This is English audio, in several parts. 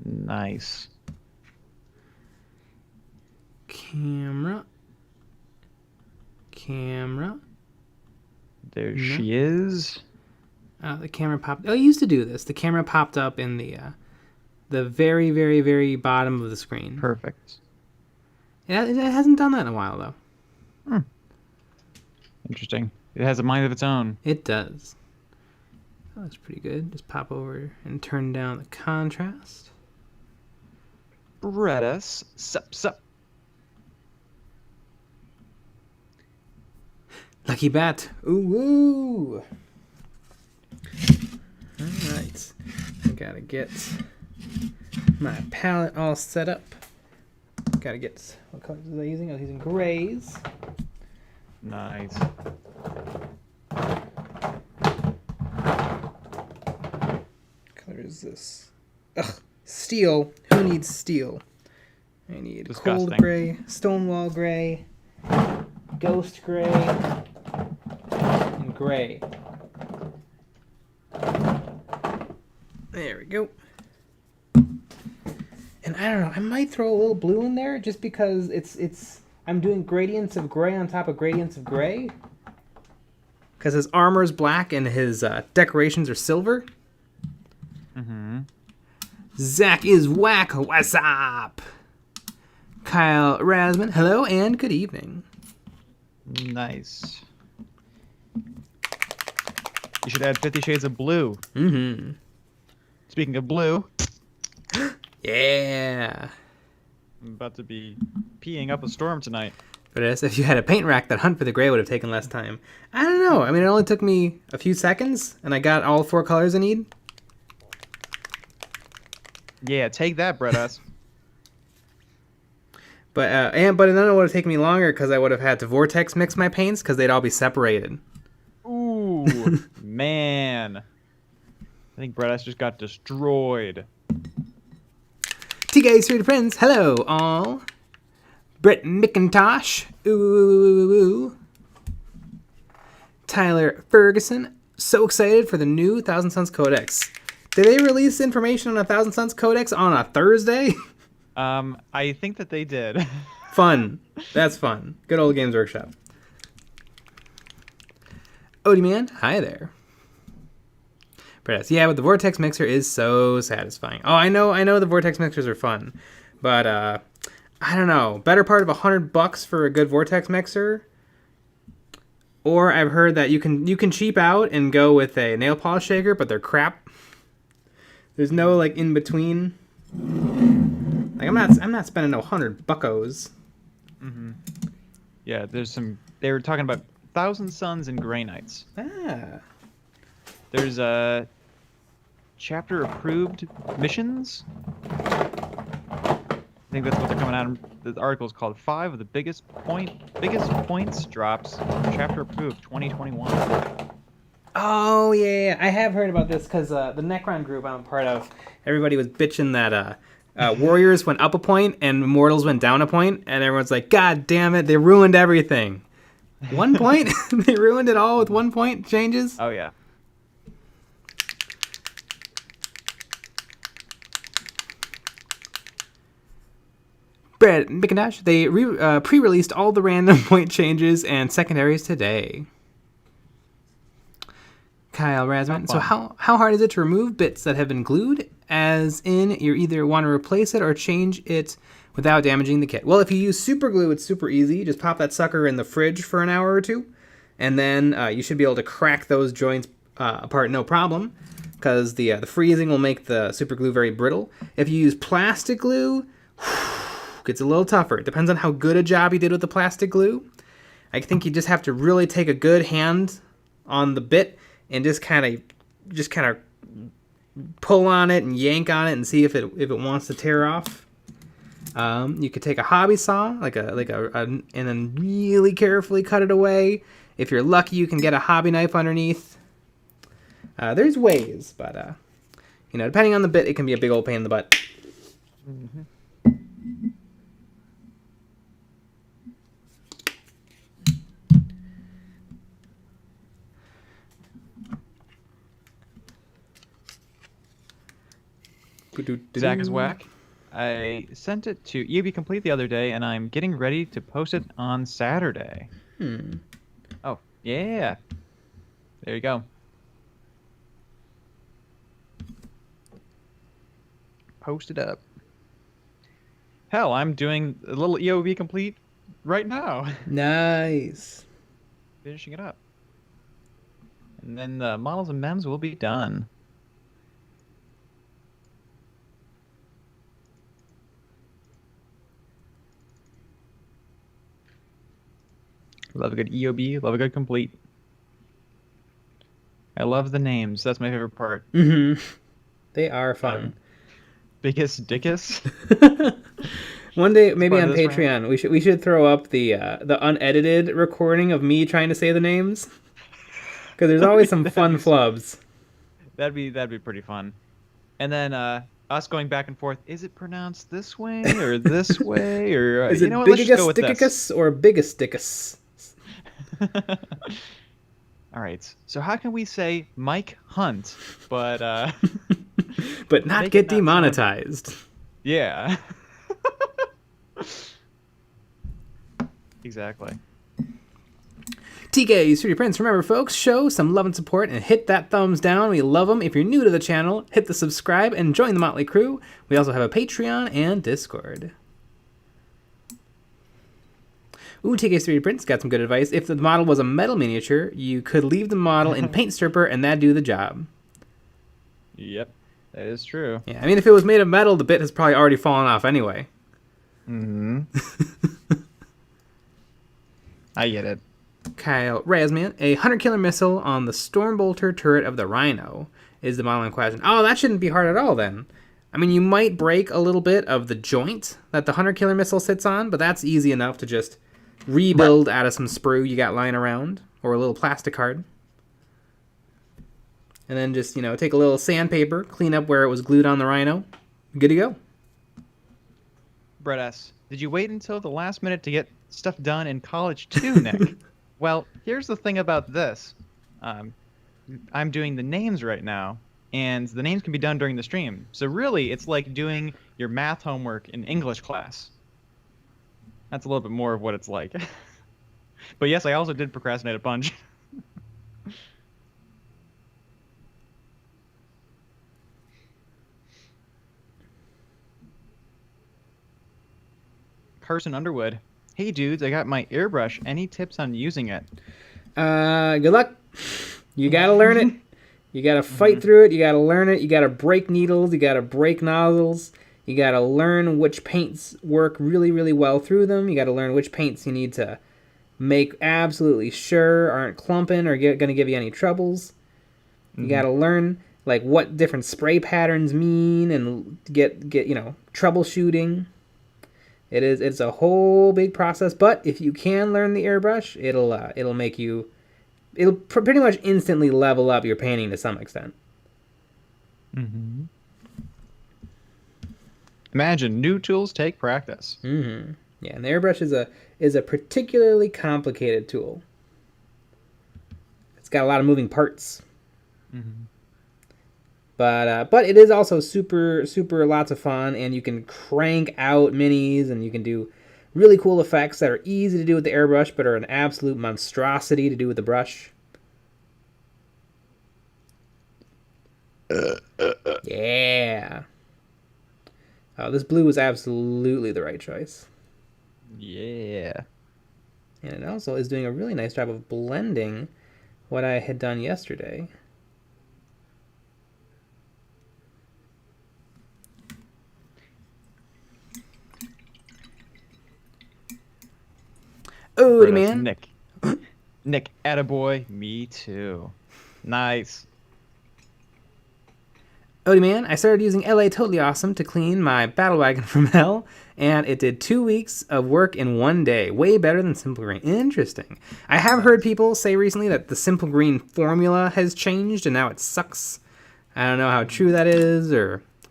Nice. Camera. There No. she is. The camera popped. Oh, I used to do this. The camera popped up in the very, very, very bottom of the screen. Perfect. It hasn't done that in a while, though. Hmm. Interesting. It has a mind of its own. It does. Oh, that's pretty good. Just pop over and turn down the contrast. Bredas. Sup. Lucky bat. Ooh. All right. I gotta get my palette all set up. Gotta get, what colors was I using? I was using grays. Nice. What color is this? Ugh, steel. Who needs steel? I need Disgusting. cold gray, stonewall gray, ghost gray, and gray. There we go. And I don't know, I might throw a little blue in there just because I'm doing gradients of gray on top of gradients of gray. Because his armor is black and his decorations are silver. Mm-hmm. Zach is whack. What's up? Kyle Rasman, hello and good evening. Nice. You should add 50 Shades of Blue. Mm-hmm. Speaking of blue, Yeah. I'm about to be peeing up a storm tonight. But as if you had a paint rack, that hunt for the gray would have taken less time. I don't know. I mean, it only took me a few seconds, and I got all 4 colors I need. Yeah, take that, Bredas. But then it would have taken me longer because I would have had to vortex mix my paints because they'd all be separated. Ooh, man. I think Bredas just got destroyed. TK3 Prince, hello all. Brett McIntosh, ooh. Tyler Ferguson, so excited for the new Thousand Suns Codex. Did they release information on a Thousand Suns Codex on a Thursday? I think that they did. Fun. That's fun. Good old Games Workshop. Odie Man, hi there. But yeah, but the Vortex Mixer is so satisfying. Oh, I know the Vortex Mixers are fun. But I don't know. Better part of $100 for a good Vortex Mixer. Or I've heard that you can cheap out and go with a nail polish shaker, but they're crap. There's no like in between. Like I'm not spending no $100 Mm-hmm. Yeah, they were talking about Thousand Suns and Grey Knights. Ah. There's chapter approved missions. I think that's what they're coming out. The article is called 5 of the biggest points drops chapter approved 2021. Oh yeah, I have heard about this because the Necron group I'm a part of, everybody was bitching that Warriors went up a point and Immortals went down a point, and everyone's like, God damn it, they ruined everything. 1 point? They ruined it all with 1 point changes? Oh yeah. Brett McIntosh, they pre-released all the random point changes and secondaries today. Kyle Rasman, so how hard is it to remove bits that have been glued? As in, you either want to replace it or change it without damaging the kit. Well, if you use super glue, it's super easy. You just pop that sucker in the fridge for an hour or two, and then you should be able to crack those joints apart no problem, because the freezing will make the super glue very brittle. If you use plastic glue, it's a little tougher. It depends on how good a job you did with the plastic glue. I think you just have to really take a good hand on the bit and just kind of pull on it and yank on it and see if it wants to tear off. You could take a hobby saw, and then really carefully cut it away. If you're lucky, you can get a hobby knife underneath. There's ways, but depending on the bit, it can be a big old pain in the butt. Mm-hmm. Zach is whack. I sent it to EOB Complete the other day, and I'm getting ready to post it on Saturday. Oh, yeah. There you go. Post it up. Hell, I'm doing a little EOB Complete right now. Nice. Finishing it up. And then the models and mems will be done. Love a good EOB, love a good complete. I love the names. That's my favorite part. They are fun. Biggest Dickus. One day, maybe on Patreon, we should throw up the unedited recording of me trying to say the names, because there's always some fun flubs. That'd be pretty fun. And then us going back and forth. Is it pronounced this way or this way, or is it Biggest or Biggest Dickus? All right. So how can we say Mike Hunt, but but not get demonetized? Yeah. Exactly. TK, Studio Prince. Remember, folks, show some love and support and hit that thumbs down. We love them. If you're new to the channel, hit the subscribe and join the Motley Crew. We also have a Patreon and Discord. Ooh, TK Studio Prince got some good advice. If the model was a metal miniature, you could leave the model in Paint Stripper and that'd do the job. Yep, that is true. Yeah, I mean, if it was made of metal, the bit has probably already fallen off anyway. I get it. Kyle Razman, a 100 killer missile on the Stormbolter turret of the Rhino is the model in question. Oh, that shouldn't be hard at all then. I mean, you might break a little bit of the joint that the 100 killer missile sits on, but that's easy enough to just rebuild out of some sprue you got lying around, or a little plastic card. And then just, take a little sandpaper, clean up where it was glued on the Rhino. Good to go. Brett S., did you wait until the last minute to get stuff done in college too, Nick? Well, here's the thing about this. I'm doing the names right now, and the names can be done during the stream. So really, it's like doing your math homework in English class. That's a little bit more of what it's like. But yes, I also did procrastinate a bunch. Carson Underwood. Hey dudes, I got my airbrush. Any tips on using it? Good luck. You gotta learn it. You gotta fight through it. You gotta learn it. You gotta break needles. You gotta break nozzles. You gotta learn which paints work really, really well through them. You gotta learn which paints you need to make absolutely sure aren't clumping or gonna give you any troubles. You gotta learn what different spray patterns mean and get troubleshooting. It's a whole big process, but if you can learn the airbrush, it'll pretty much instantly level up your painting to some extent. Imagine new tools take practice. Yeah, and the airbrush is a particularly complicated tool. It's got a lot of moving parts. But it is also super, super lots of fun, and you can crank out minis, and you can do really cool effects that are easy to do with the airbrush, but are an absolute monstrosity to do with the brush. Yeah. Oh, this blue was absolutely the right choice. Yeah. And it also is doing a really nice job of blending what I had done yesterday. Oh, man. Nick, attaboy. Me too. Nice. Odie man, I started using LA Totally Awesome to clean my battle wagon from hell, and it did 2 weeks of work in 1 day. Way better than Simple Green. Interesting. I have heard people say recently that the Simple Green formula has changed, and now it sucks. I don't know how true that is,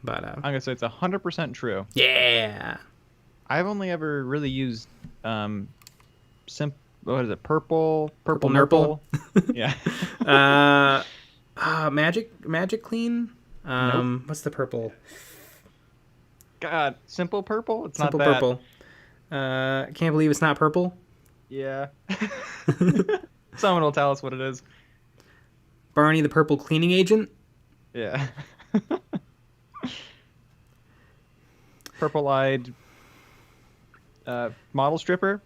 but I'm gonna say it's 100% true. Yeah. I've only ever really used what is it? Purple Nurple. Yeah. Magic Clean. Nope. What's the purple? God, simple purple? It's Simple not that. purple. Can't believe it's not purple. Yeah. Someone will tell us what it is. Barney the purple cleaning agent. Yeah. Purple-eyed model stripper.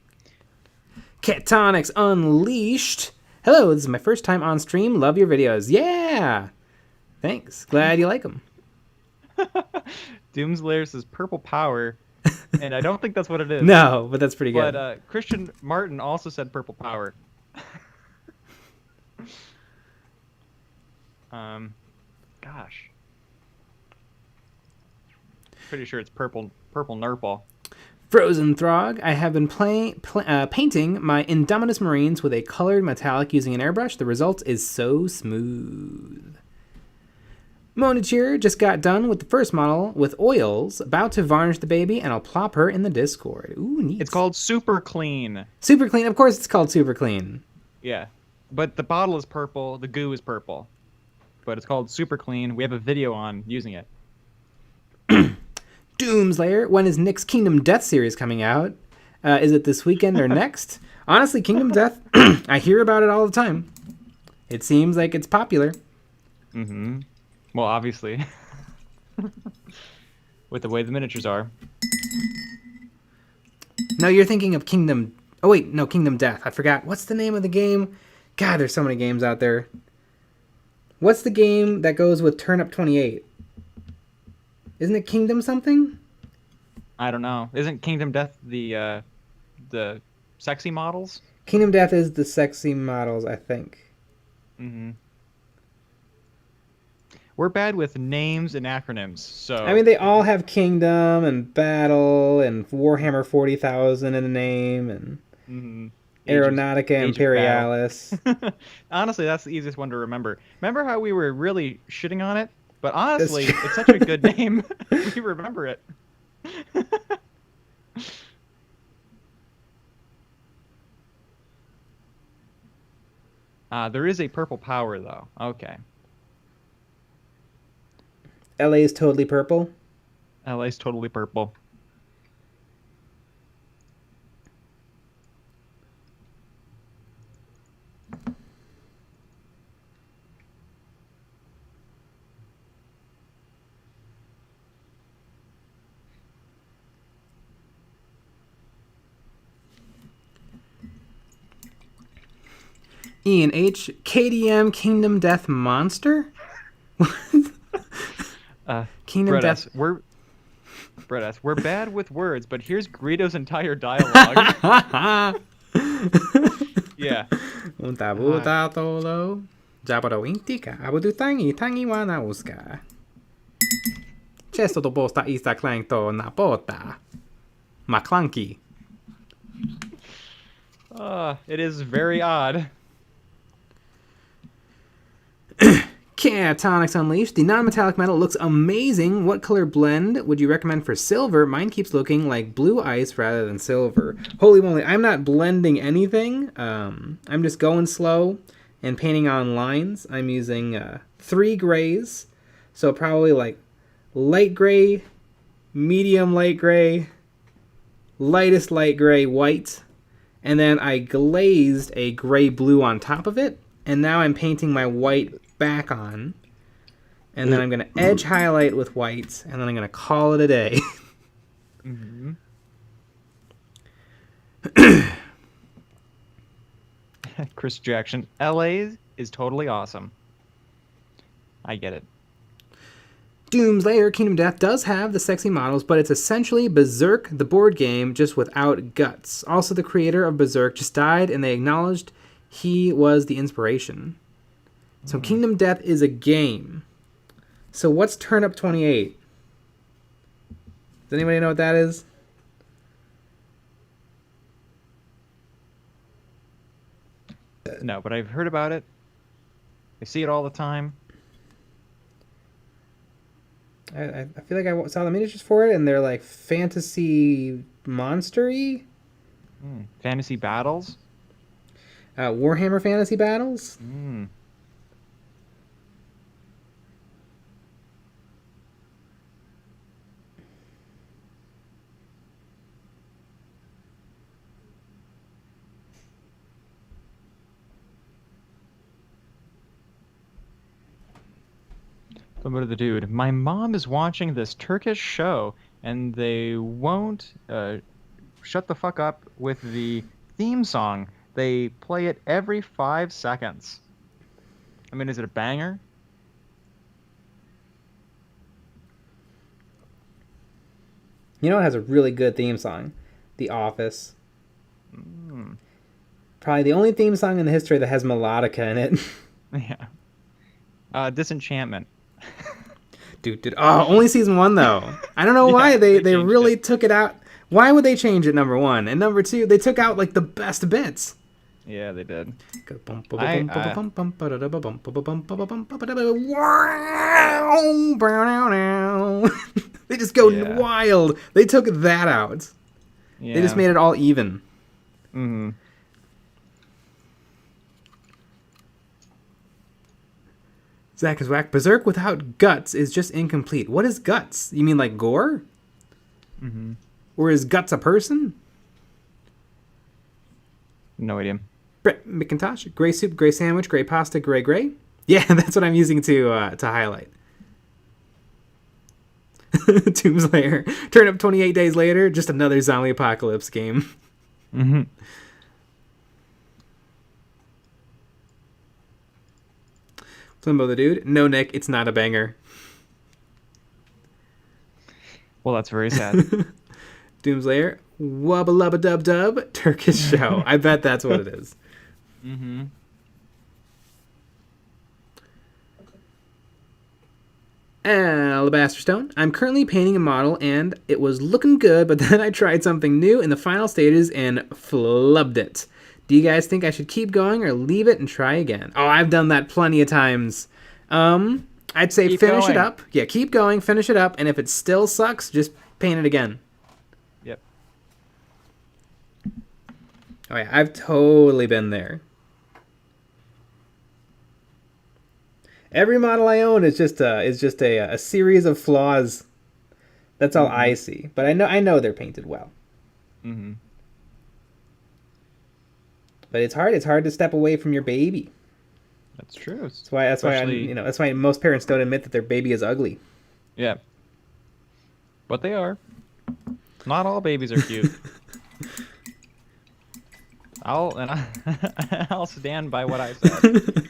Catonics Unleashed. Hello, this is my first time on stream. Love your videos. Yeah. Thanks. Glad you like them. Doomslayer says purple power, and I don't think that's what it is. No, but that's pretty good. But Christian Martin also said purple power. Gosh. Pretty sure it's purple nurple. Frozen Throg. I have been painting my Indominus Marines with a colored metallic using an airbrush. The result is so smooth. Monichir just got done with the first model with oils, about to varnish the baby, and I'll plop her in the Discord. Ooh, neat. It's called Super Clean. Super Clean. Of course it's called Super Clean. Yeah. But the bottle is purple, the goo is purple. But it's called Super Clean. We have a video on using it. Doomslayer. When is Nick's Kingdom Death series coming out? Is it this weekend or next? Honestly, Kingdom Death, I hear about it all the time. It seems like it's popular. Mm-hmm. Well, obviously. With the way the miniatures are. No, you're thinking of Kingdom... Oh, wait. No, Kingdom Death. I forgot. What's the name of the game? God, there's so many games out there. What's the game that goes with Turnip 28? Isn't it Kingdom something? I don't know. Isn't Kingdom Death the sexy models? Kingdom Death is the sexy models, I think. Mm-hmm. We're bad with names and acronyms, so... I mean, they all have Kingdom and Battle and Warhammer 40,000 in the name and Aeronautica Imperialis. Honestly, that's the easiest one to remember. Remember how we were really shitting on it? But honestly, it's such a good name. We remember it. There is a purple power, though. Okay. LA is totally purple. LA's totally purple. Ian H. KDM Kingdom Death Monster? Kingdom Death. We're bad with words, but here's Greedo's entire dialogue. Yeah. Untabuta tolo. Jabado intika. Abudu tangi wana uska. Chesto to posta isa clang to napota. Maclunky. It is very odd. Catonics Unleashed. The non-metallic metal looks amazing. What color blend would you recommend for silver? Mine keeps looking like blue ice rather than silver. Holy moly, I'm not blending anything. I'm just going slow and painting on lines. I'm using 3 grays. So probably like light gray, medium light gray, lightest light gray, white. And then I glazed a gray blue on top of it. And now I'm painting my white back on, and then I'm going to edge highlight with whites, and then I'm going to call it a day. Chris Jackson, LA is totally awesome. I get it. Doomslayer Kingdom Death does have the sexy models, but it's essentially Berserk, the board game, just without guts. Also, the creator of Berserk just died, and they acknowledged he was the inspiration. So Kingdom Death is a game. So what's Turnip 28? Does anybody know what that is? No, but I've heard about it. I see it all the time. I feel like I saw the miniatures for it, and they're like fantasy monster-y. Fantasy battles? Warhammer Fantasy Battles? But the dude, my mom is watching this Turkish show, and they won't shut the fuck up with the theme song. They play it every 5 seconds. I mean, is it a banger? You know what has a really good theme song? The Office. Probably the only theme song in the history that has melodica in it. Yeah. Disenchantment. Dude. Oh, only season 1 though. I don't know why they really took it out. Why would they change it, number 1? And number 2, they took out like the best bits. Yeah, they did. They just go wild. They took that out. Yeah. They just made it all even. Mm-hmm. Zach is whack. Berserk without guts is just incomplete. What is guts? You mean like gore? Mm-hmm. Or is guts a person? No idea. Brett McIntosh. Gray soup, gray sandwich, gray pasta, gray. Yeah, that's what I'm using to highlight. Tombslayer. Turn up 28 days later. Just another zombie apocalypse game. Mm-hmm. Flimbo the dude. No, Nick, it's not a banger. Well, that's very sad. Doomslayer. Wubba lubba dub dub. Turkish show. I bet that's what it is. Mm-hmm. Alabaster Stone. I'm currently painting a model and it was looking good, but then I tried something new in the final stages and flubbed it. Do you guys think I should keep going or leave it and try again? Oh, I've done that plenty of times. I'd say finish it up. Yeah, keep going, finish it up, and if it still sucks, just paint it again. Yep. Oh yeah, I've totally been there. Every model I own is just a series of flaws. That's all I see. But I know they're painted well. Mm-hmm. But it's hard to step away from your baby. That's true. That's why most parents don't admit that their baby is ugly. Yeah. But they are. Not all babies are cute. I'll stand by what I said.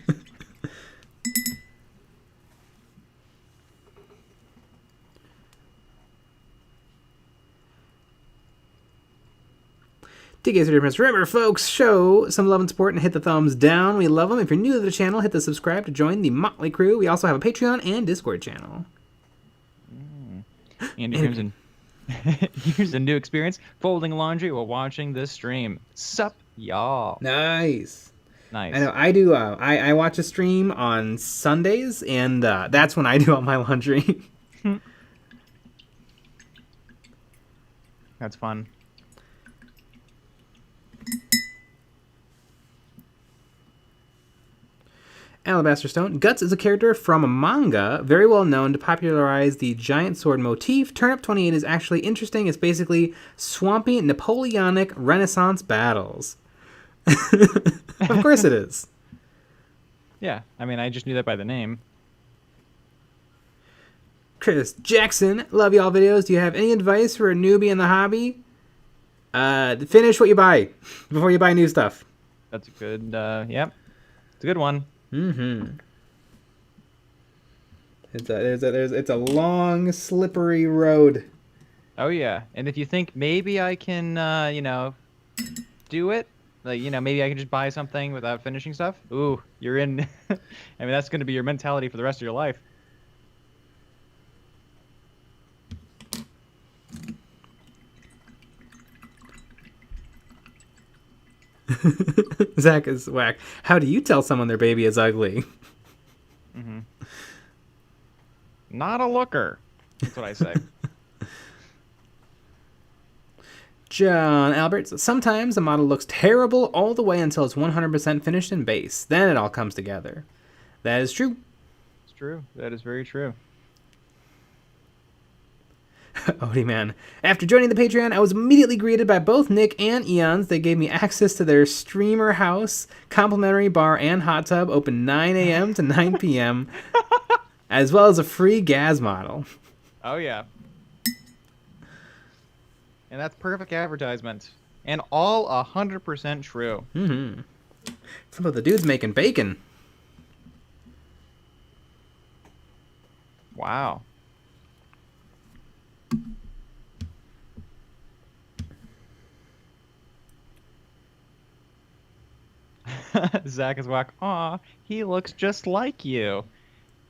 TK's difference. Remember, folks, show some love and support and hit the thumbs down. We love them. If you're new to the channel, hit the subscribe to join the Motley Crew. We also have a Patreon and Discord channel. And here's a new experience: folding laundry while watching this stream. Sup, y'all? Nice. Nice. I know. I do. I watch a stream on Sundays, and that's when I do all my laundry. That's fun. Alabaster Stone. Guts is a character from a manga, very well known to popularize the giant sword motif. Turnip 28 is actually interesting. It's basically swampy Napoleonic Renaissance battles. Of course it is. Yeah, I mean, I just knew that by the name. Chris Jackson. Love y'all videos. Do you have any advice for a newbie in the hobby? Finish what you buy before you buy new stuff. That's a good, yep. It's a good one. Mm-hmm. It's a long, slippery road. Oh yeah, and if you think maybe I can, do it, like maybe I can just buy something without finishing stuff. Ooh, you're in. I mean, that's going to be your mentality for the rest of your life. Zach is whack. How do you tell someone their baby is ugly? Mm-hmm. Not a looker. That's what I say. John Alberts. Sometimes a model looks terrible all the way until it's 100% finished in base. Then it all comes together. That is true. It's true. That is very true. Odie man. After joining the Patreon, I was immediately greeted by both Nick and Eons. They gave me access to their streamer house, complimentary bar and hot tub, open 9 a.m. to 9 p.m. as well as a free Gaz model. Oh, yeah. And that's perfect advertisement. And all 100% true. Mm-hmm. Some of the dudes making bacon. Wow. Zach is whack. Aw, he looks just like you.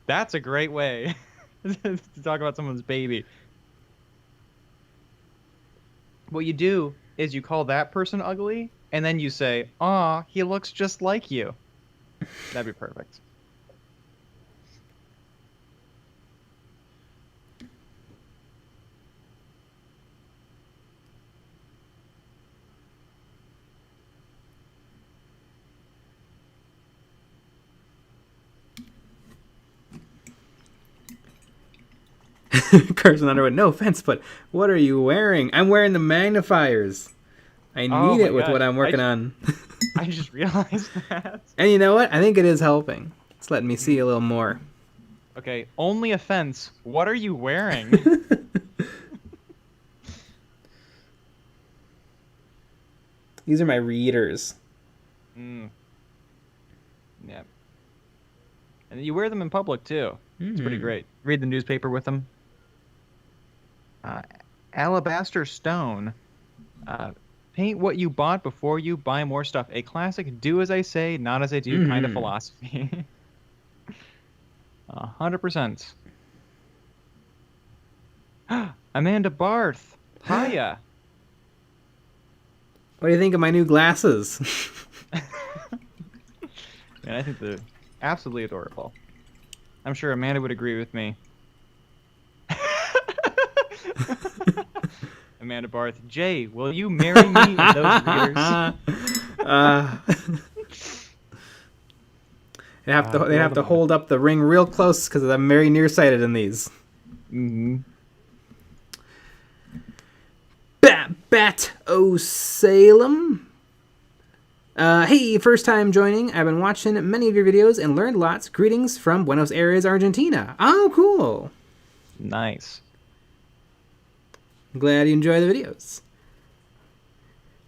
That's a great way to talk about someone's baby. What you do is you call that person ugly, and then you say, aw, he looks just like you. That'd be perfect. Carson Underwood, no offense, but what are you wearing? I'm wearing the magnifiers. I need it with what I'm working on. I just realized that. And you know what? I think it is helping. It's letting me see a little more. Okay, only offense. What are you wearing? These are my readers. Yeah. And you wear them in public, too. It's pretty great. Read the newspaper with them. Alabaster Stone. Paint what you bought before you buy more stuff. A classic do as I say, not as I do kind of philosophy. 100%. Amanda Barth. Hiya. What do you think of my new glasses? Man, I think they're absolutely adorable. I'm sure Amanda would agree with me. Amanda Barth. Jay, will you marry me in those readers? They have to hold up the ring real close because I'm very nearsighted in these. Mm-hmm. Bat O'Salem. Hey, first time joining. I've been watching many of your videos and learned lots. Greetings from Buenos Aires, Argentina. Oh, cool. Nice. Glad you enjoy the videos.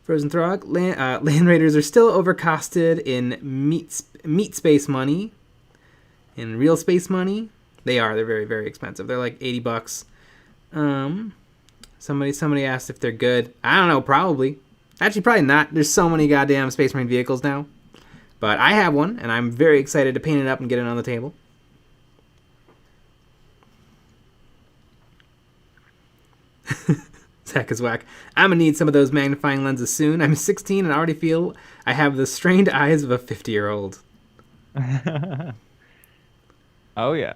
Frozen Throg. Land Raiders are still overcosted in meat space money. In real space money. They are. They're very, very expensive. They're like $80. Somebody asked if they're good. I don't know. Probably. Actually, probably not. There's so many goddamn Space Marine vehicles now. But I have one, and I'm very excited to paint it up and get it on the table. Zach is whack. I'm going to need some of those magnifying lenses soon. I'm 16 and already feel I have the strained eyes of a 50-year-old. Oh, yeah.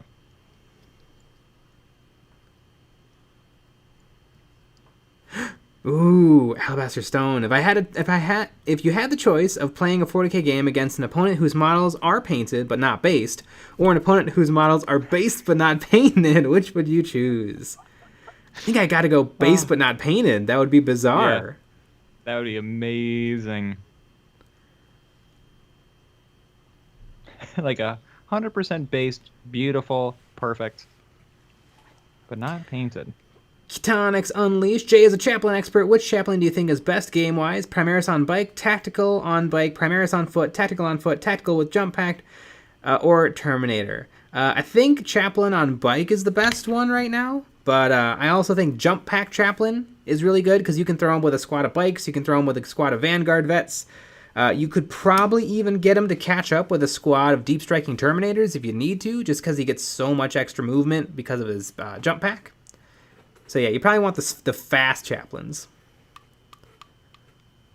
Ooh, Alabaster Stone. If you had the choice of playing a 40k game against an opponent whose models are painted but not based, or an opponent whose models are based but not painted, which would you choose? I think I gotta go based but not painted. That would be bizarre. Yeah, that would be amazing. Like 100% based, beautiful, perfect, but not painted. Ketonics Unleashed. Jay is a Chaplain expert. Which Chaplain do you think is best game-wise? Primaris on bike, Tactical on bike, Primaris on foot, Tactical with jump pack, or Terminator? I think Chaplain on bike is the best one right now, but I also think jump pack Chaplain is really good because you can throw him with a squad of bikes, you can throw him with a squad of Vanguard vets. You could probably even get him to catch up with a squad of deep striking Terminators if you need to, just because he gets so much extra movement because of his jump pack. So yeah, you probably want the fast Chaplains.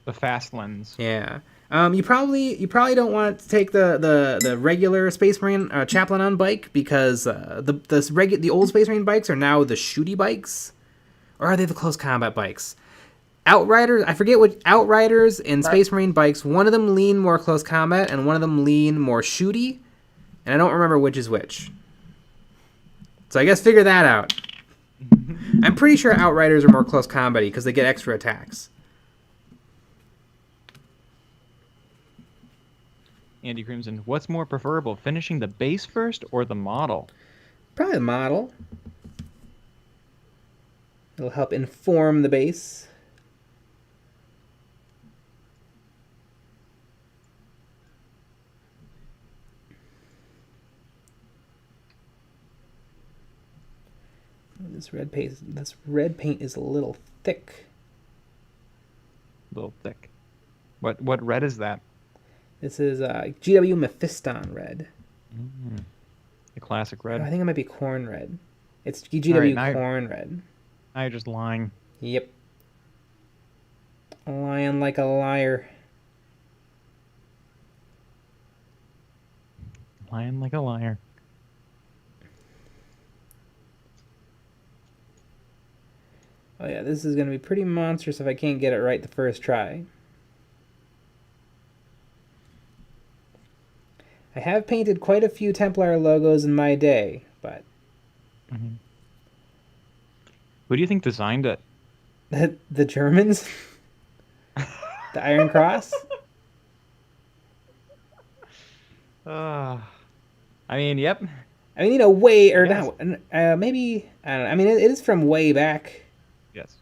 The fast lens. Yeah. You probably don't want to take the regular Space Marine Chaplain on bike because the old Space Marine bikes are now the shooty bikes, or are they the close combat bikes? Outriders, I forget what Outriders and Space Marine bikes. One of them lean more close combat, and one of them lean more shooty, and I don't remember which is which. So I guess figure that out. I'm pretty sure Outriders are more close combat-y because they get extra attacks. Andy Crimson, what's more preferable, finishing the base first or the model? Probably the model. It'll help inform the base. This red paint is a little thick. A little thick. What red is that? This is GW Mephiston red. The classic red. I think it might be corn red. It's GW corn red. Now you're just lying. Yep. Lying like a liar. Lying like a liar. Oh yeah, this is going to be pretty monstrous if I can't get it right the first try. I have painted quite a few Templar logos in my day, but... Who do you think designed it? The Germans? The Iron Cross? I mean, yep. I mean, way, or not, maybe, I don't know. I mean, it is from way back. Yes.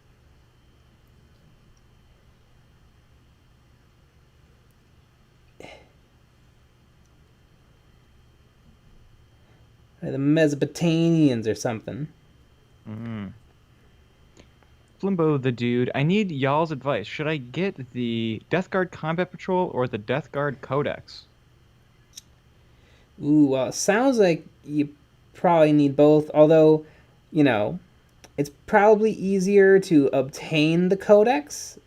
The Mesopotamians or something. Flimbo the dude, I need y'all's advice. Should I get the Death Guard Combat Patrol or the Death Guard Codex? Ooh, well, it sounds like you probably need both, although, you know, it's probably easier to obtain the Codex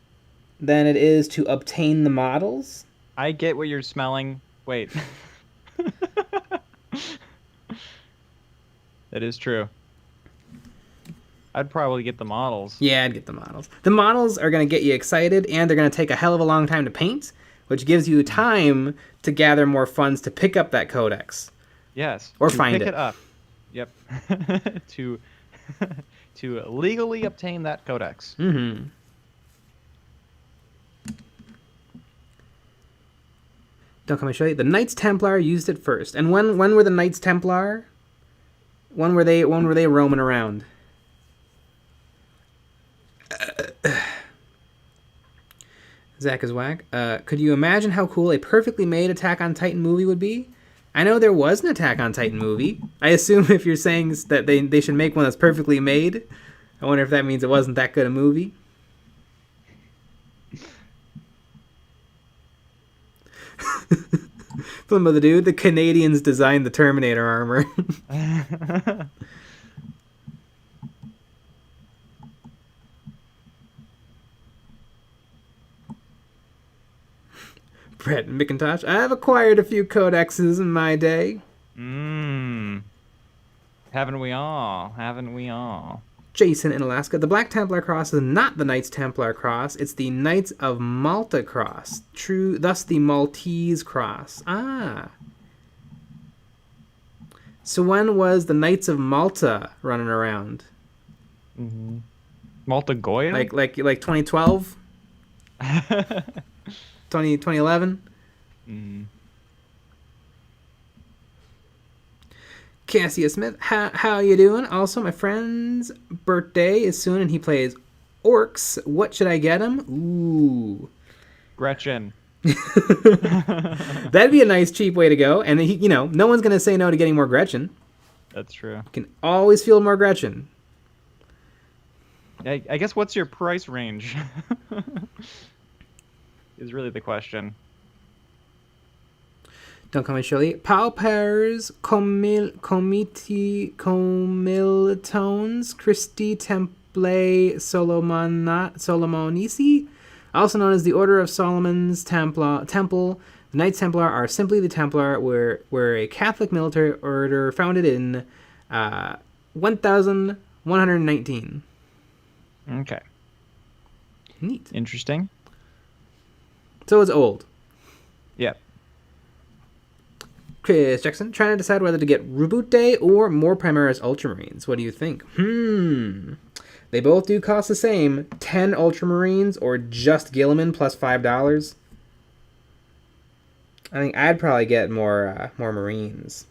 than it is to obtain the models. I get what you're smelling. Wait. That is true. I'd probably get the models. Yeah, I'd get the models. The models are going to get you excited, and they're going to take a hell of a long time to paint, which gives you time to gather more funds to pick up that Codex. Yes. Or find pick it up. Yep. to legally obtain that Codex. Mm-hmm. Don't come and show you. The Knights Templar used it first. And when were the Knights Templar? When were they roaming around? Zach is whack. Could you imagine how cool a perfectly made Attack on Titan movie would be? I know there was an Attack on Titan movie. I assume if you're saying that they should make one that's perfectly made, I wonder if that means it wasn't that good a movie. Flimbo the dude, the Canadians designed the Terminator armor. Brett McIntosh, I have acquired a few codexes in my day. Haven't we all? Haven't we all? Jason in Alaska, the Black Templar Cross is not the Knights Templar Cross, it's the Knights of Malta Cross. True, thus the Maltese Cross. Ah. So when was the Knights of Malta running around? Malta Goya? Like 2012? 2011? Cassia Smith, how you doing? Also, my friend's birthday is soon, and he plays orcs. What should I get him? Ooh, Gretchen. That'd be a nice, cheap way to go. And he, no one's gonna say no to getting more Gretchen. That's true. You can always field more Gretchen. I guess what's your price range? Is really the question. Don't call me Shirley. Paupers, Comilitones, Christi Temple Solomonisi, also known as the Order of Solomon's Temple. The Knights Templar are simply the Templar, were a Catholic military order founded in 1119. Okay. Neat. Interesting. So it's old. Yep. Chris Jackson, trying to decide whether to get Reboot Day or more Primaris Ultramarines. What do you think? They both do cost the same. 10 Ultramarines or just Gilliman plus $5. I think I'd probably get more Marines.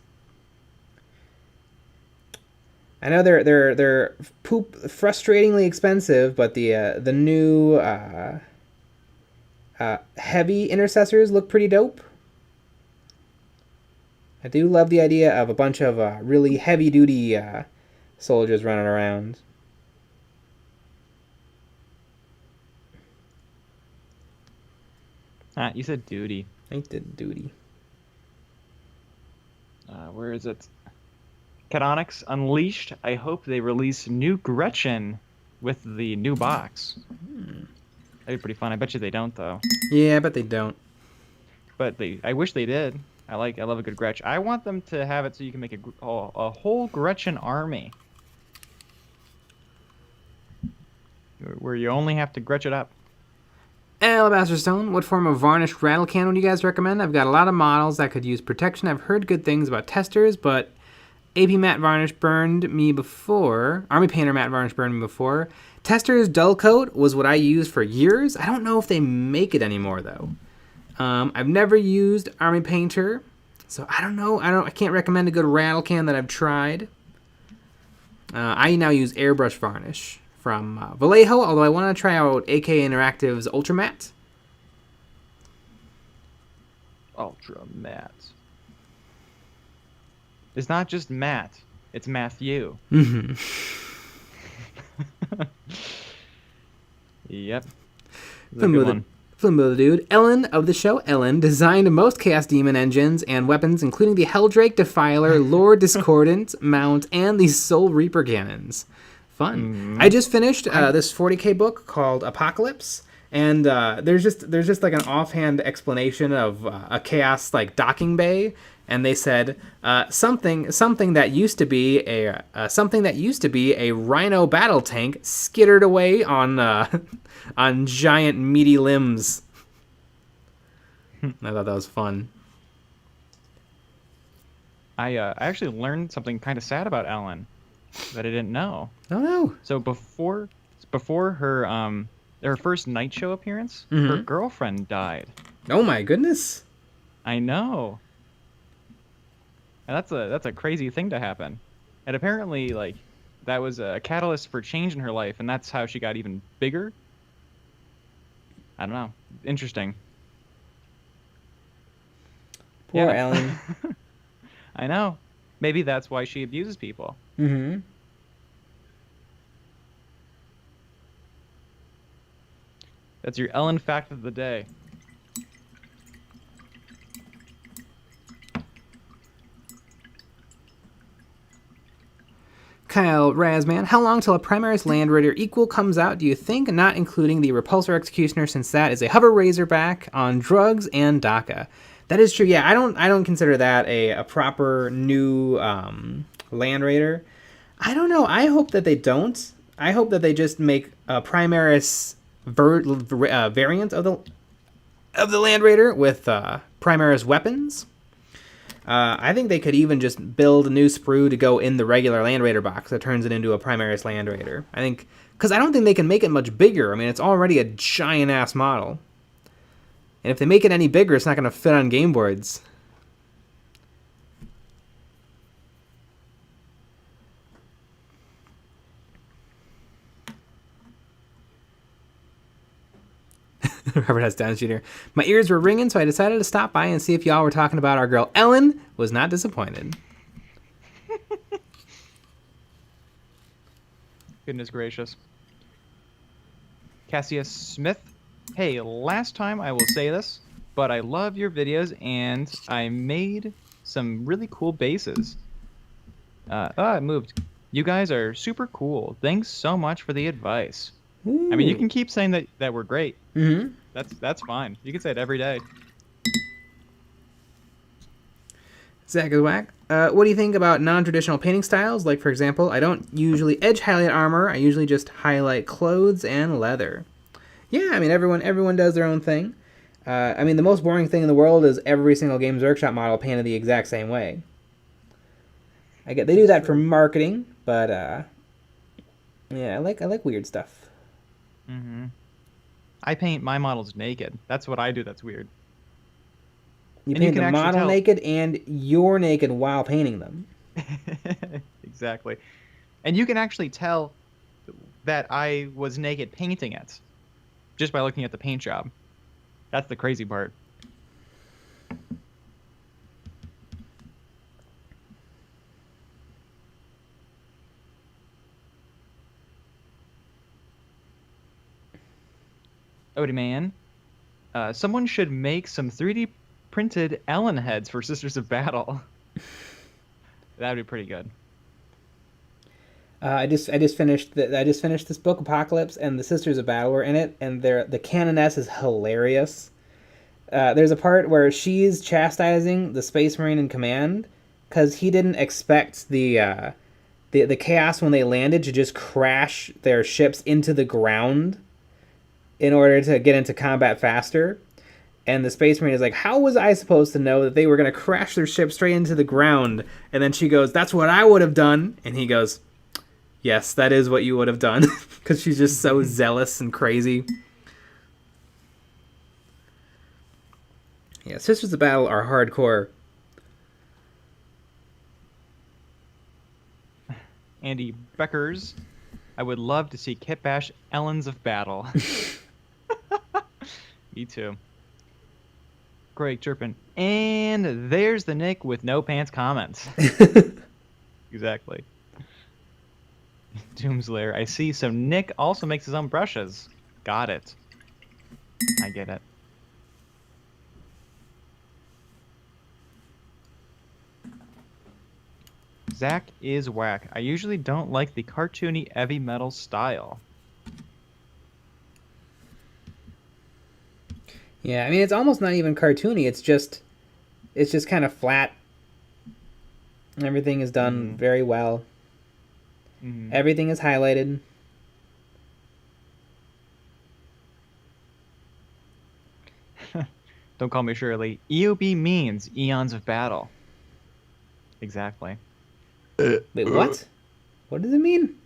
I know they're frustratingly expensive, but the new heavy intercessors look pretty dope. I do love the idea of a bunch of really heavy duty soldiers running around. You said duty. I did duty. Where is it? Canonics Unleashed. I hope they release new Gretchen with the new box. That'd be pretty fun. I bet you they don't though. Yeah, I bet they don't. But I wish they did. I love a good Gretchen. I want them to have it so you can make a whole Gretchen army. Where you only have to Gretchen up. Alabaster Stone, what form of varnished rattle can would you guys recommend? I've got a lot of models that could use protection. I've heard good things about testers, but AP Matte Varnish burned me before. Army Painter Matte Varnish burned me before. Testers Dull Coat was what I used for years. I don't know if they make it anymore, though. I've never used Army Painter, so I don't know. I can't recommend a good rattle can that I've tried. I now use Airbrush Varnish from Vallejo, although I want to try out AK Interactive's Ultra Matte. Ultra Matte. It's not just Matt, it's Matthew. Mm-hmm. Yep. Good one. Flimbo the Dude. Ellen of the show, Ellen, designed most Chaos Demon engines and weapons, including the Helldrake, Defiler, Lord Discordant mount, and the Soul Reaper cannons. Fun. I just finished this 40k book called Apocalypse, and there's just like an offhand explanation of a Chaos like docking bay, and they said something that used to be a Rhino battle tank skittered away on on giant meaty limbs. I thought that was fun. I actually learned something kind of sad about Ellen that I didn't know. Oh no! So before her first night show appearance, her girlfriend died. Oh my goodness! I know. And that's a crazy thing to happen. And apparently, like, that was a catalyst for change in her life, and that's how she got even bigger. I don't know. Interesting. Poor Ellen. I know. Maybe that's why she abuses people. Mm-hmm. That's your Ellen fact of the day. Kyle Razman, how long till a Primaris Land Raider equal comes out, do you think? Not including the Repulsor Executioner, since that is a hover Razorback on drugs and DACA. That is true. Yeah, I don't consider that a proper new Land Raider. I don't know. I hope that they don't. I hope that they just make a Primaris variant of the Land Raider with Primaris weapons. I think they could even just build a new sprue to go in the regular Land Raider box that turns it into a Primaris Land Raider. I think, because I don't think they can make it much bigger. I mean, it's already a giant-ass model. And if they make it any bigger, it's not going to fit on game boards. Robert has down shooter. My ears were ringing, so I decided to stop by and see if y'all were talking about our girl. Ellen was not disappointed. Goodness gracious. Cassius Smith. Hey, last time I will say this, but I love your videos and I made some really cool bases. I moved. You guys are super cool. Thanks so much for the advice. Ooh. I mean, you can keep saying that we're great. Mm-hmm. That's fine. You can say it every day. Zach is whack. What do you think about non-traditional painting styles? Like, for example, I don't usually edge highlight armor. I usually just highlight clothes and leather. Yeah, I mean, everyone does their own thing. I mean, the most boring thing in the world is every single Games Workshop model painted the exact same way. I get they do that for marketing, but yeah, I like weird stuff. Mm-hmm. I paint my models naked. That's what I do. That's weird. You paint the model naked, and you're naked while painting them. Exactly. And you can actually tell that I was naked painting it just by looking at the paint job. That's the crazy part. Odie man, someone should make some 3D printed Ellen heads for Sisters of Battle. That would be pretty good. I just finished this book, Apocalypse, and the Sisters of Battle were in it, and the canoness is hilarious. There's a part where she's chastising the Space Marine in command because he didn't expect the chaos when they landed to just crash their ships into the ground in order to get into combat faster. And the Space Marine is like, how was I supposed to know that they were going to crash their ship straight into the ground? And then she goes, that's what I would have done. And he goes, yes, that is what you would have done. Because she's just so zealous and crazy. Yeah, Sisters of Battle are hardcore. Andy Beckers, I would love to see Kit Bash Ellens of Battle. Me too. Greg chirping. And there's the Nick with no pants comments. Exactly. Doomslayer. I see. So Nick also makes his own brushes. Got it. I get it. Zach is whack. I usually don't like the cartoony heavy metal style. Yeah, I mean, it's almost not even cartoony. It's just kind of flat. Everything is done very well. Everything is highlighted. Don't call me Shirley. EOB means Eons of Battle. Exactly. Wait, what? What does it mean?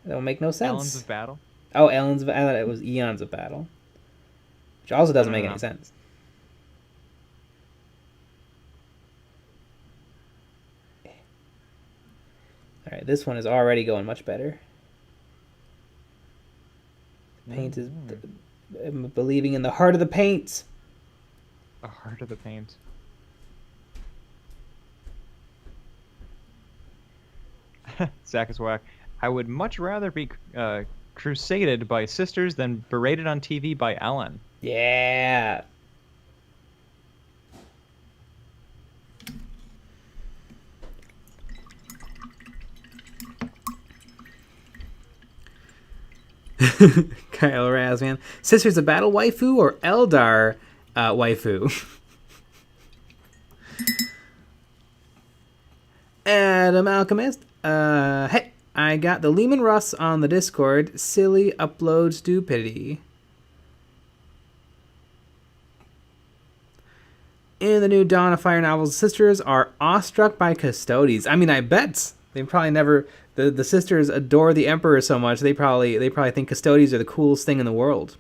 That would make no sense. Ellens of Battle? Oh, I thought it was Eons of Battle. Which also doesn't make any sense. Alright, this one is already going much better. Paint is... I'm believing in the heart of the paint. The heart of the paint. Zach is whack. I would much rather be crusaded by sisters than berated on TV by Ellen. Yeah. Kyle Razman. Sisters of Battle waifu or Eldar waifu? Adam Alchemist. Hey, I got the Lehman Russ on the Discord. Silly upload stupidity. In the new Dawn of Fire novels, sisters are awestruck by custodies. I mean, I bet they probably never. The sisters adore the Emperor so much they probably think custodies are the coolest thing in the world.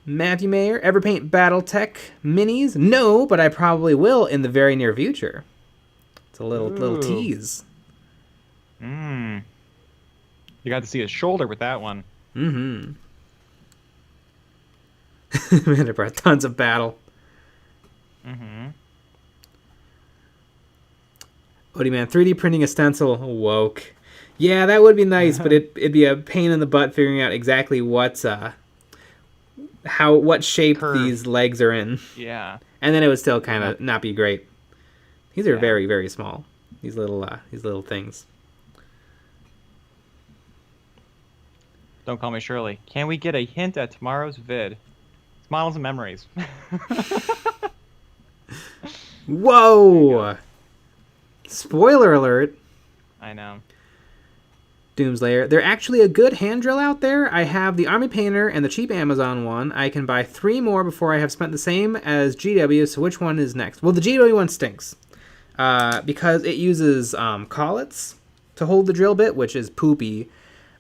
Matthew Mayer, ever paint BattleTech minis? No, but I probably will in the very near future. It's a little tease. You got to see his shoulder with that one. Man, I brought tons of battle. Odie man, 3D printing a stencil, woke. Yeah, that would be nice, but it'd be a pain in the butt figuring out exactly what shape Curve. these legs are in. Yeah. And then it would still kind of not be great. These are very, very small. These little things. Don't call me Shirley. Can we get a hint at tomorrow's vid? It's models and memories. Whoa! Spoiler alert. I know. Doomslayer. They're actually a good hand drill out there. I have the Army Painter and the cheap Amazon one. I can buy 3 more before I have spent the same as GW, so which one is next? Well, the GW one stinks. Because it uses collets to hold the drill bit, which is poopy.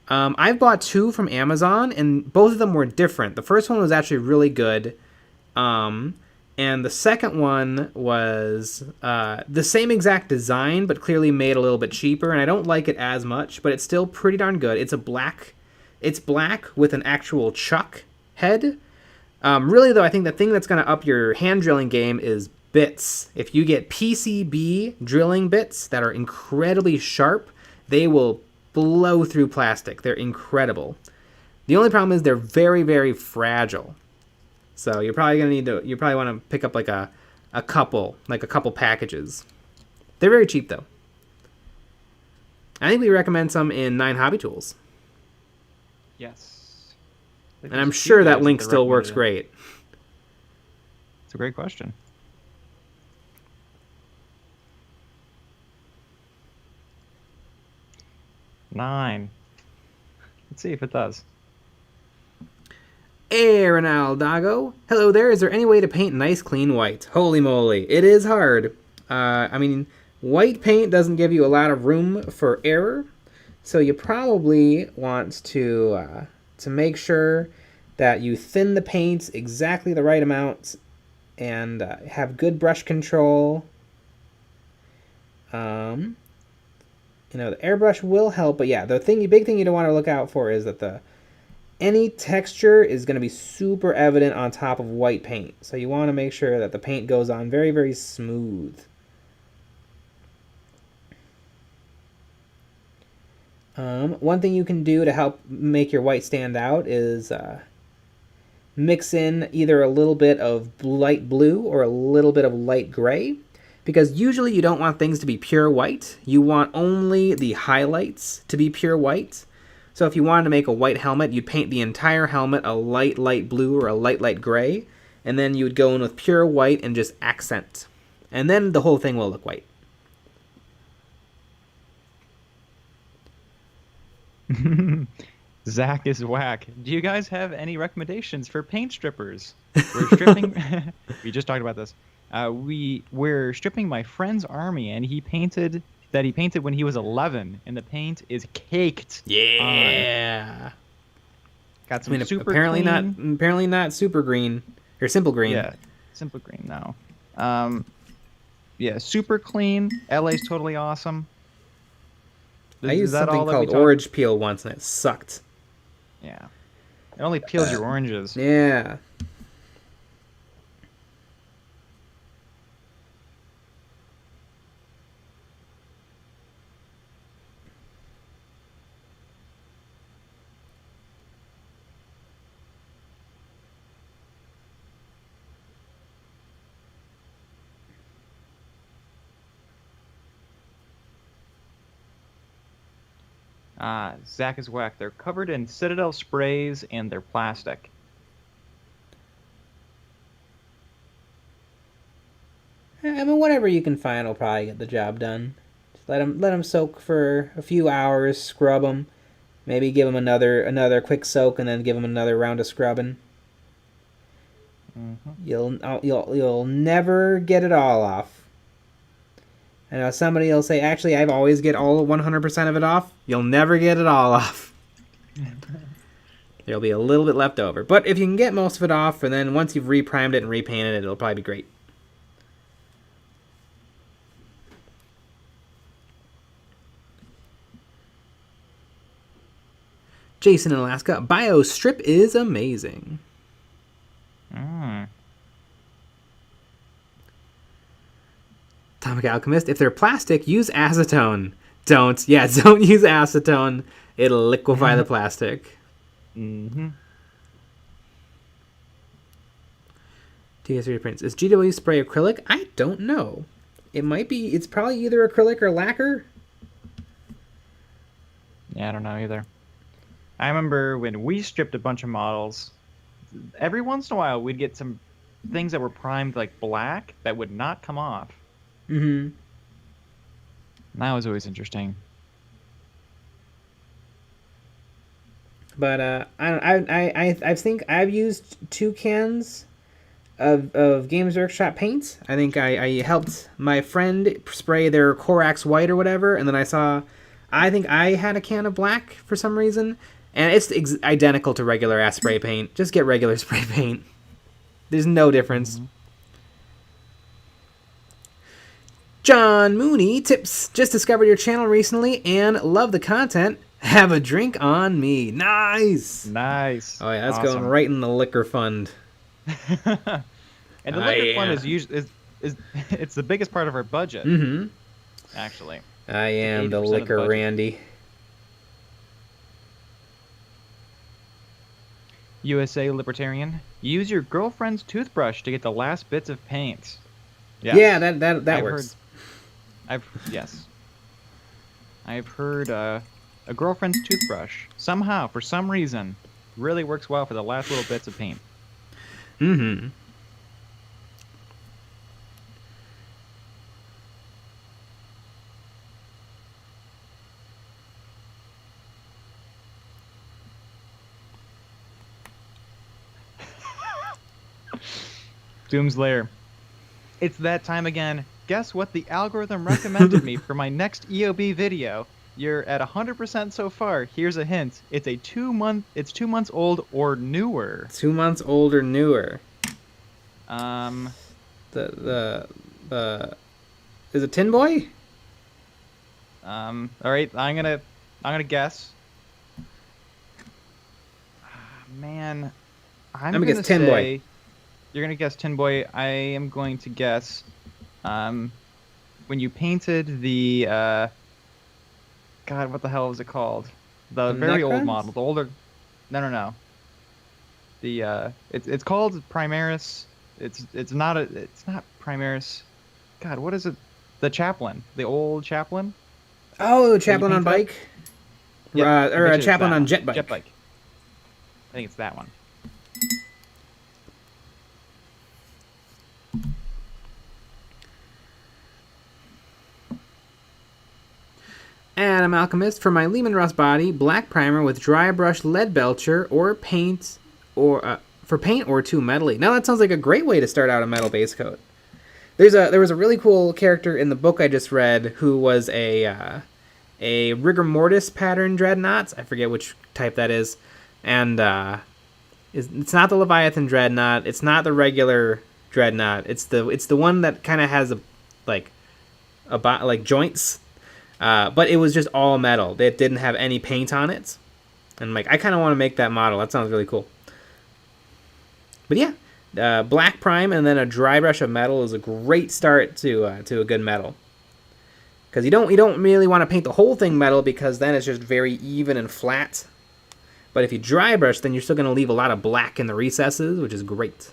I've bought 2 from Amazon, and both of them were different. The first one was actually really good. And And the second one was the same exact design, but clearly made a little bit cheaper. And I don't like it as much, but it's still pretty darn good. It's black with an actual chuck head. Really, though, I think the thing that's going to up your hand drilling game is bits. If you get PCB drilling bits that are incredibly sharp, they will blow through plastic. They're incredible. The only problem is they're very, very fragile. So you're probably gonna you probably want to pick up like a couple packages. They're very cheap though. I think we recommend some in 9 Hobby Tools. Yes. And I'm sure that link still works great. It's a great question. Nine. Let's see if it does. Aaron Aldago. Hello there. Is there any way to paint nice, clean white? Holy moly. It is hard. I mean, white paint doesn't give you a lot of room for error. So you probably want to make sure that you thin the paint exactly the right amount and have good brush control. The airbrush will help, but yeah, the big thing you don't want to look out for is that any texture is going to be super evident on top of white paint. So you want to make sure that the paint goes on very, very smooth. One thing you can do to help make your white stand out is mix in either a little bit of light blue or a little bit of light gray. Because usually you don't want things to be pure white. You want only the highlights to be pure white. So if you wanted to make a white helmet, you'd paint the entire helmet a light blue or a light gray. And then you would go in with pure white and just accent. And then the whole thing will look white. Zach is whack. Do you guys have any recommendations for paint strippers? We're stripping... We just talked about this. We're stripping my friend's army, and he painted when he was 11, and the paint is caked. Yeah. Got some super apparently clean. Apparently not super green or simple green. Yeah, simple green now. Yeah, super clean. LA's totally awesome. I used something called orange peel once, and it sucked. Yeah, it only peels your oranges. Yeah. Zach is whack. They're covered in Citadel sprays and they're plastic. I mean, whatever you can find will probably get the job done. Just let them soak for a few hours, scrub them, maybe give them another quick soak, and then give them another round of scrubbing. Mm-hmm. You'll never get it all off. I know somebody will say, actually, I've always get all 100% of it off. You'll never get it all off. There'll be a little bit left over. But if you can get most of it off, and then once you've reprimed it and repainted it, it'll probably be great. Jason in Alaska, BioStrip is amazing. Atomic Alchemist, if they're plastic, use acetone. Don't use acetone. It'll liquefy the plastic. Mm-hmm. TS3 prints. Is GW spray acrylic? I don't know. It's probably either acrylic or lacquer. Yeah, I don't know either. I remember when we stripped a bunch of models, every once in a while we'd get some things that were primed like black that would not come off. Mm-hmm. That was always interesting. But I think I've used 2 cans of Games Workshop paint. I think I helped my friend spray their Corax white or whatever, and then I think I had a can of black for some reason, and it's identical to regular ass spray paint. Just get regular spray paint. There's no difference. Mm-hmm. John Mooney tips. Just discovered your channel recently and love the content. Have a drink on me. Nice. Nice. Oh yeah, that's awesome. going right in the liquor fund. And the liquor fund is usually is it's the biggest part of our budget. Mm-hmm. Actually, I am the liquor Randy. USA Libertarian. Use your girlfriend's toothbrush to get the last bits of paint. Yes. Yeah, that works. I've heard a girlfriend's toothbrush somehow, for some reason, really works well for the last little bits of paint. Mm-hmm. Doomslayer. It's that time again. Guess what the algorithm recommended me for my next EOB video? You're at 100% so far. Here's a hint. It's 2 months old or newer. 2 months old or newer. The is it Tin Boy? All right, I'm gonna guess. Man, I'm gonna guess Tin Boy. You're gonna guess Tin Boy. I am going to guess. When you painted the God, what the hell was it called? The very old model, the older. No. It's called Primaris. It's not Primaris. God, what is it? The Chaplain, the old Chaplain. Oh, Chaplain on bike. Yeah, or a Chaplain on jet bike. Jet bike. I think it's that one. Adam Alchemist, for my Lehman Russ body, black primer with dry brush lead belcher or paint, or for paint or too metally. Now that sounds like a great way to start out a metal base coat. There was a really cool character in the book I just read who was a rigor mortis pattern dreadnought. I forget which type that is, and it's not the Leviathan dreadnought. It's not the regular dreadnought. It's the one that kind of has like joints. But it was just all metal. It didn't have any paint on it. And I kind of want to make that model. That sounds really cool. But yeah, black prime and then a dry brush of metal is a great start to a good metal. Because you don't really want to paint the whole thing metal because then it's just very even and flat. But if you dry brush, then you're still going to leave a lot of black in the recesses, which is great.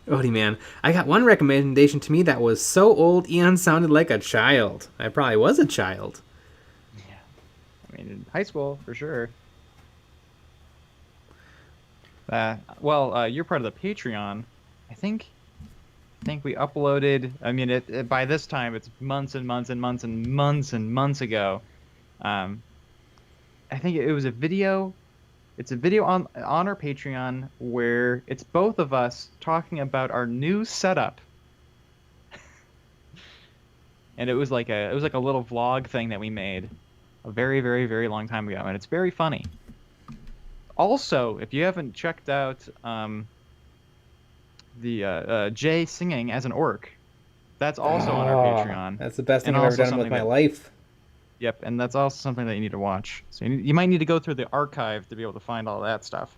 Odie, man, I got one recommendation to me that was so old Eon sounded like a child. I probably was a child. Yeah. I mean, in high school, for sure. You're part of the Patreon. I think we uploaded, I mean, by this time, it's months and months and months and months and months ago. I think it was a video. It's a video on our Patreon where it's both of us talking about our new setup. And it was like a little vlog thing that we made a very, very, very long time ago, and it's very funny. Also, if you haven't checked out the Jay singing as an orc, that's also on our Patreon. That's the best thing I've ever done with my life. Yep, and that's also something that you need to watch. So you might need to go through the archive to be able to find all that stuff.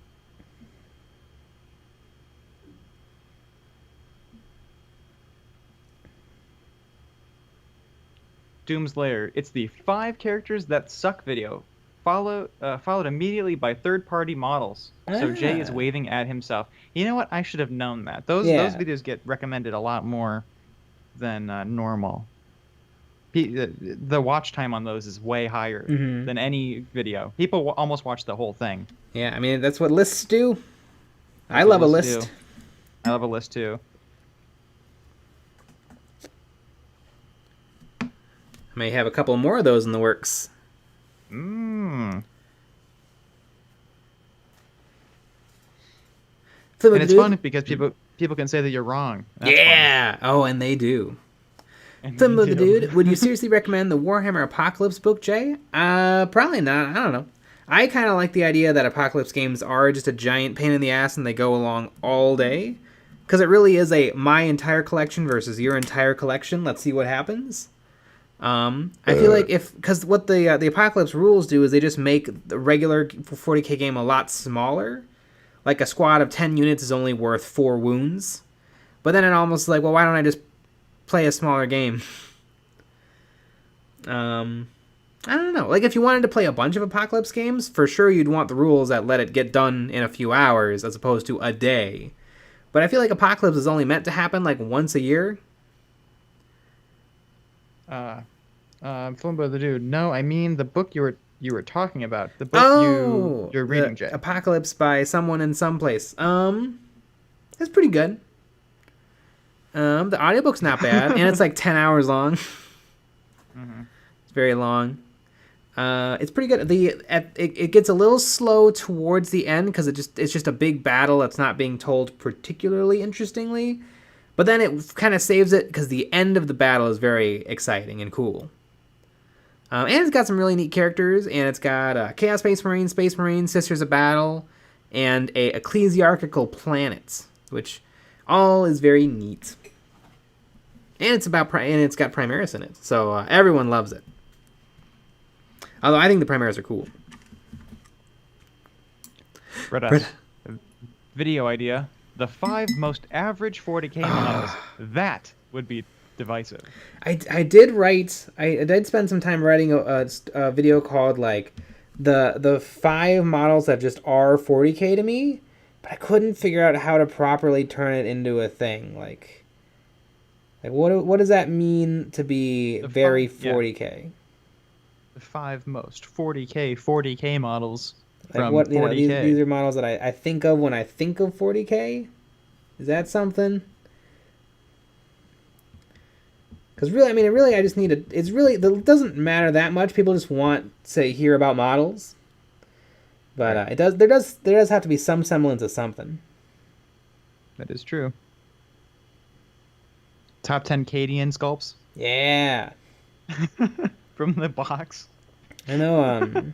Doomslayer. It's the 5 characters that suck video, followed immediately by third-party models. So Jay is waving at himself. You know what? I should have known that. Those videos get recommended a lot more than normal. The watch time on those is way higher than any video. People almost watch the whole thing. Yeah, I mean, that's what lists do. I love a list. I love a list, too. I may have a couple more of those in the works. And it's fun because people can say that you're wrong. That's fun. Oh, and they do. Some of the dude. Would you seriously recommend the Warhammer Apocalypse book, Jay? Probably not. I don't know. I kind of like the idea that Apocalypse games are just a giant pain in the ass and they go along all day. Because it really is a my entire collection versus your entire collection. Let's see what happens. I feel like because what the Apocalypse rules do is they just make the regular 40k game a lot smaller. Like a squad of 10 units is only worth 4 wounds. But then it almost like, well, why don't I just play a smaller game? I don't know. Like, if you wanted to play a bunch of Apocalypse games, for sure you'd want the rules that let it get done in a few hours as opposed to a day. But I feel like Apocalypse is only meant to happen, like, once a year. I'm fooling with the dude. No, I mean the book you were talking about. The book you're reading, Jay. Apocalypse by someone in some place. It's pretty good. The audiobook's not bad, and it's like 10 hours long. Mm-hmm. It's very long. It's pretty good. It gets a little slow towards the end because it's just a big battle that's not being told particularly interestingly, but then it kind of saves it because the end of the battle is very exciting and cool. And it's got some really neat characters, and it's got Chaos Space Marine, Sisters of Battle, and a ecclesiarchical planet, which all is very neat. And it's got Primaris in it, so everyone loves it. Although I think the Primaris are cool. Brett, video idea. The 5 most average 40k models. That would be divisive. I did spend some time writing a video called like the 5 models that just are 40k to me, but I couldn't figure out how to properly turn it into a thing. Like what does that mean to be very 40k? Yeah. The 5 most 40k models like from what, 40k. These are models that I think of when I think of 40k. Is that something? Because really, I mean, I just need it doesn't matter that much. People just want to hear about models. But there does have to be some semblance of something. That is true. Top 10 Cadian sculpts. Yeah. From the box. I know,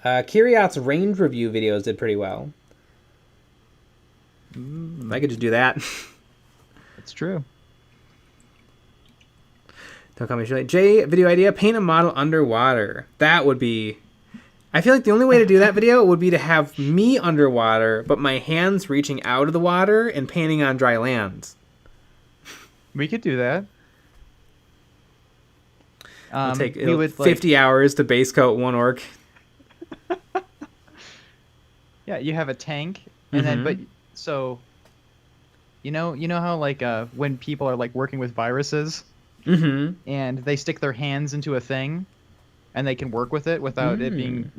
Kiriat's range review videos did pretty well. I could just do that. That's true. Don't call me Shirley. Jay, video idea, paint a model underwater. That would be... I feel like the only way to do that video would be to have me underwater, but my hands reaching out of the water and painting on dry land. We could do that. It'll take 50 hours to base coat one orc. Yeah, you have a tank, and then but so you know how like when people are like working with viruses, and they stick their hands into a thing, and they can work with it without it being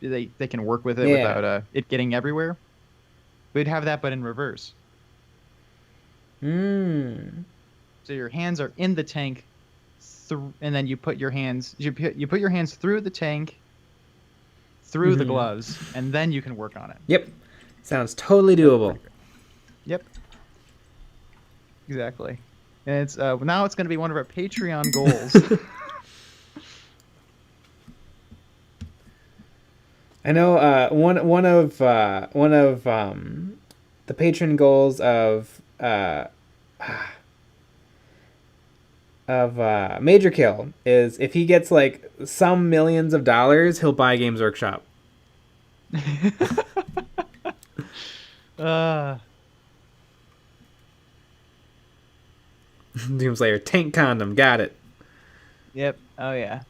they can work with it without it getting everywhere. We'd have that, but in reverse. So your hands are in the tank, and then you put your hands through the tank, through the gloves, and then you can work on it. Yep, sounds totally doable. Yep, exactly. And it's now it's going to be one of our Patreon goals. I know one of the patron goals of Major Kill is if he gets like some millions of dollars, he'll buy Games Workshop. Doomslayer tank condom, got it. Yep. Oh yeah.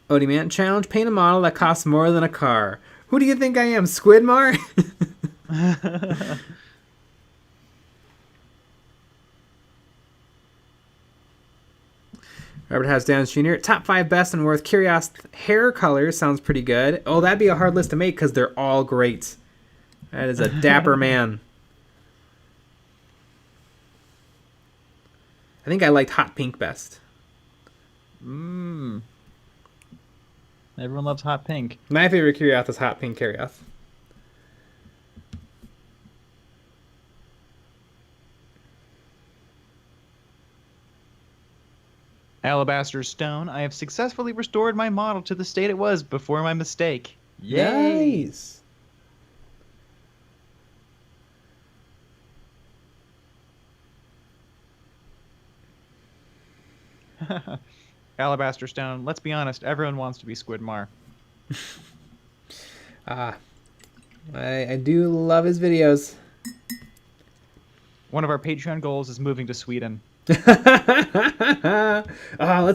Odie Man challenge: paint a model that costs more than a car. Who do you think I am, Squidmar? Robert House Downs Jr. Top 5 best and worth Curious hair colors sounds pretty good. Oh, that'd be a hard list to make because they're all great. That is a dapper man. I think I liked hot pink best. Everyone loves hot pink. My favorite Curious is hot pink Curious. Alabaster stone. I have successfully restored my model to the state it was before my mistake. Yay! Nice. Alabaster stone. Let's be honest. Everyone wants to be Squidmar. I do love his videos. One of our Patreon goals is moving to Sweden. Let's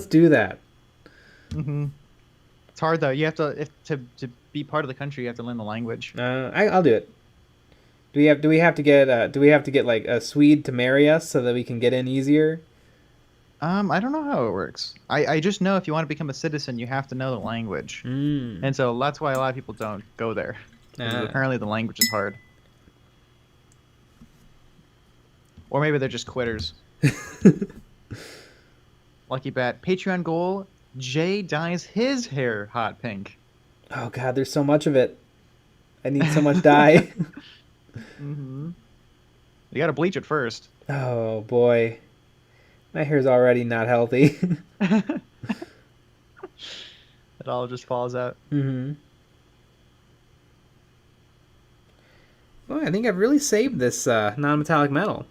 do that. It's hard though. You have to to be part of the country. You have to learn the language. I'll do it. Do we have to get like a Swede to marry us so that we can get in easier? I don't know how it works. I just know if you want to become a citizen, you have to know the language. And so that's why a lot of people don't go there. Apparently the language is hard. Or maybe they're just quitters. Lucky bat. Patreon goal. Jay dyes his hair hot pink. Oh god, there's so much of it. I need so much dye. You gotta bleach it first. Oh boy. My hair's already not healthy. It all just falls out. Boy, I think I've really saved this non-metallic metal.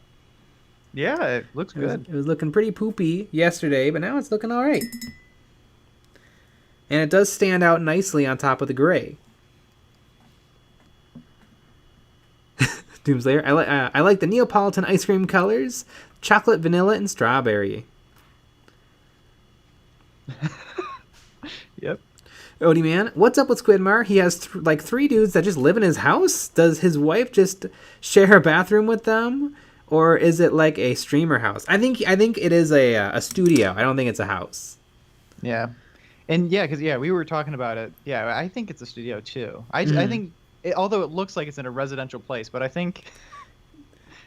Yeah, it looks good. It was looking pretty poopy yesterday, but now it's looking all right. And it does stand out nicely on top of the gray. Doomslayer. I like the Neapolitan ice cream colors. Chocolate, vanilla, and strawberry. Yep. Odie man, what's up with Squidmar? He has like 3 dudes that just live in his house? Does his wife just share a bathroom with them? Or is it like a streamer house? I think it is a studio. I don't think it's a house. Yeah. And yeah, because we were talking about it. Yeah, I think it's a studio too. I think, although it looks like it's in a residential place, but I think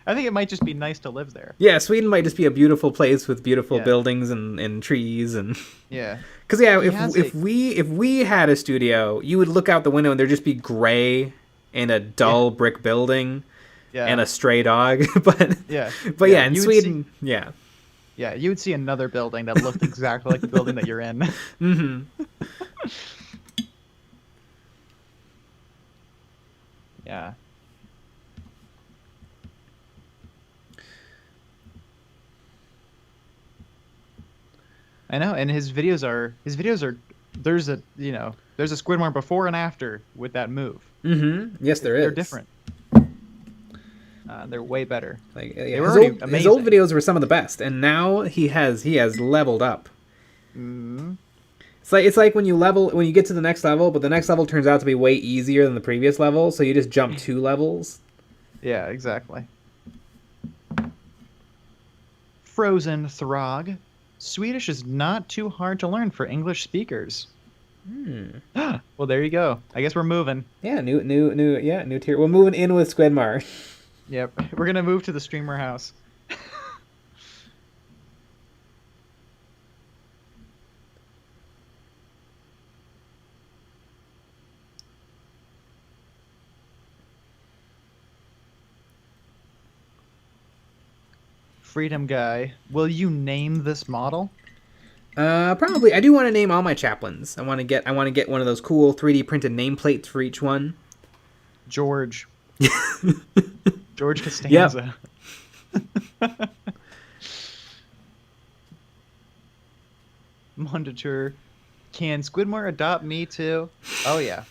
it might just be nice to live there. Yeah, Sweden might just be a beautiful place with beautiful buildings and trees and. Yeah. Because if we had a studio, you would look out the window and there'd just be gray and a dull brick building. Yeah. And a stray dog, but in Sweden, yeah, you would see another building that looked exactly like the building that you're in. Yeah. I know, and his videos are there's a Squidmar before and after with that move. Yes, there is. They're different. They're way better. Like his old videos were some of the best, and now he has leveled up. It's like when you get to the next level, but the next level turns out to be way easier than the previous level, so you just jump 2 levels. Yeah, exactly. Frozen Throg. Swedish is not too hard to learn for English speakers. Well, there you go. I guess we're moving. Yeah, new tier. We're moving in with Squidmar. Yep, we're gonna move to the streamer house. Freedom guy, will you name this model? Probably. I do want to name all my chaplains. I want to get one of those cool 3D printed nameplates for each one. George. George Costanza. Yep. Mundature. Can Squidmar adopt me too? Oh yeah.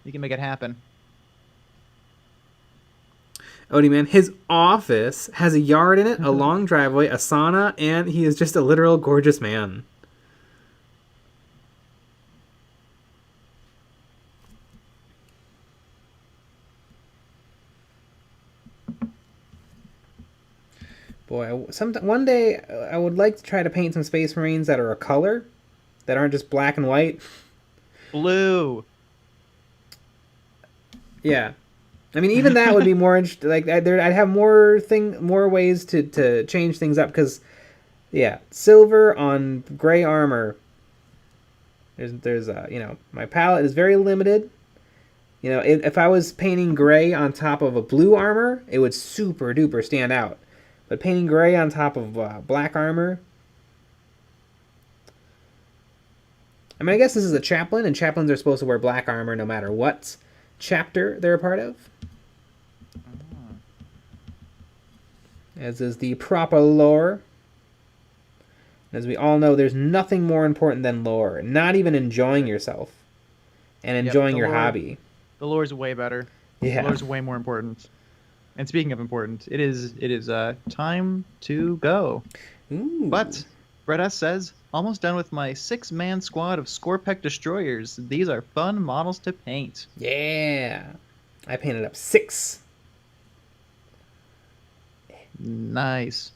You can make it happen. Odie man, his office has a yard in it, a long driveway, a sauna, and he is just a literal gorgeous man. Boy, one day I would like to try to paint some Space Marines that are a color, that aren't just black and white. Blue. Yeah. I mean, even that would be more interesting. Like, I'd have more ways to change things up, because, yeah, silver on gray armor. There's my palette is very limited. You know, if I was painting gray on top of a blue armor, it would super duper stand out. But painting gray on top of black armor, I mean, I guess this is a chaplain, and chaplains are supposed to wear black armor no matter what chapter they're a part of. As is the proper lore. As we all know, there's nothing more important than lore. Not even enjoying yourself and enjoying your hobby. The lore is way better. Yeah. The lore is way more important. And speaking of important, it is time to go. Ooh. But Brett S. says, almost done with my 6-man squad of Scorpec destroyers. These are fun models to paint. Yeah. I painted up 6. Nice.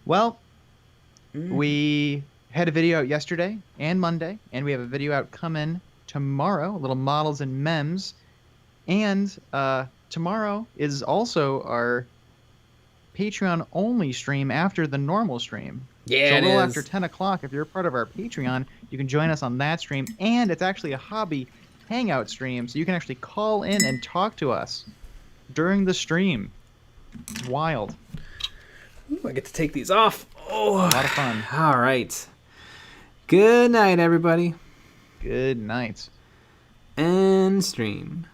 Well, we had a video out yesterday and Monday, and we have a video out coming tomorrow, little models and memes. And tomorrow is also our Patreon-only stream after the normal stream. Yeah, so a little after 10 o'clock, if you're a part of our Patreon, you can join us on that stream. And it's actually a hobby hangout stream, so you can actually call in and talk to us during the stream. It's wild. Ooh, I get to take these off. Oh, a lot of fun. All right. Good night, everybody. Good night. And stream.